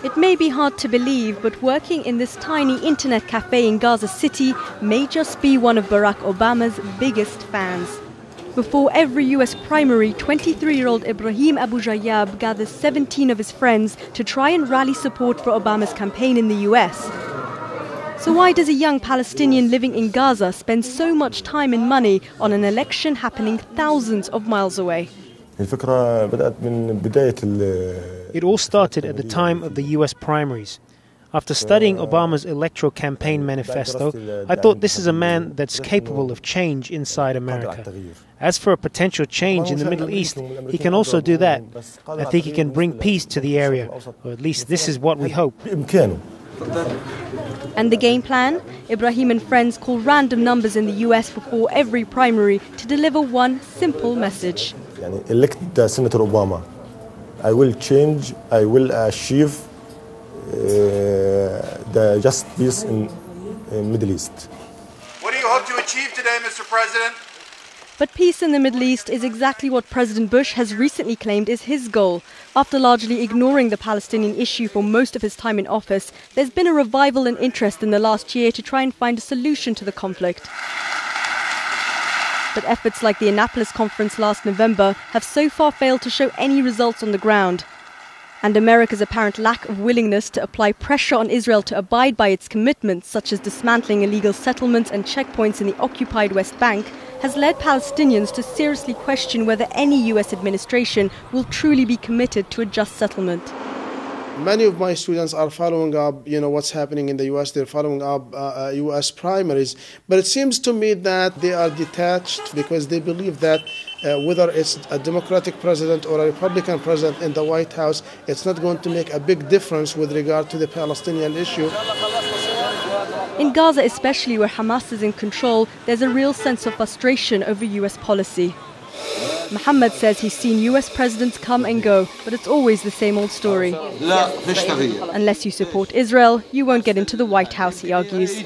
It may be hard to believe, but working in this tiny internet cafe in Gaza City may just be one of Barack Obama's biggest fans. Before every US primary, 23-year-old Ibrahim Abu Jayyab gathers 17 of his friends to try and rally support for Obama's campaign in the US. So why does a young Palestinian living in Gaza spend so much time and money on an election happening thousands of miles away? It all started at the time of the US primaries. After studying Obama's electoral campaign manifesto, I thought this is a man that's capable of change inside America. As for a potential change in the Middle East, he can also do that. I think he can bring peace to the area, or at least this is what we hope. And the game plan? Ibrahim and friends call random numbers in the US before every primary to deliver one simple message. Elect Senator Obama. I will change, I will achieve the just peace in Middle East. What do you hope to achieve today, Mr. President? But peace in the Middle East is exactly what President Bush has recently claimed is his goal. After largely ignoring the Palestinian issue for most of his time in office, there's been a revival in interest in the last year to try and find a solution to the conflict. But efforts like the Annapolis conference last November have so far failed to show any results on the ground. And America's apparent lack of willingness to apply pressure on Israel to abide by its commitments, such as dismantling illegal settlements and checkpoints in the occupied West Bank, has led Palestinians to seriously question whether any US administration will truly be committed to a just settlement. Many of my students are following up, what's happening in the US. They're following up US primaries. But it seems to me that they are detached because they believe that whether it's a Democratic president or a Republican president in the White House, it's not going to make a big difference with regard to the Palestinian issue. In Gaza especially, where Hamas is in control, there's a real sense of frustration over US policy. Mohammed says he's seen US presidents come and go, but it's always the same old story. Unless you support Israel, you won't get into the White House, he argues.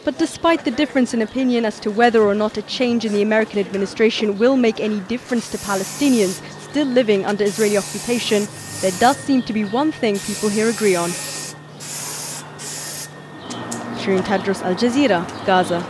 But despite the difference in opinion as to whether or not a change in the American administration will make any difference to Palestinians still living under Israeli occupation, there does seem to be one thing people here agree on. Shireen Tadros, Al Jazeera, Gaza.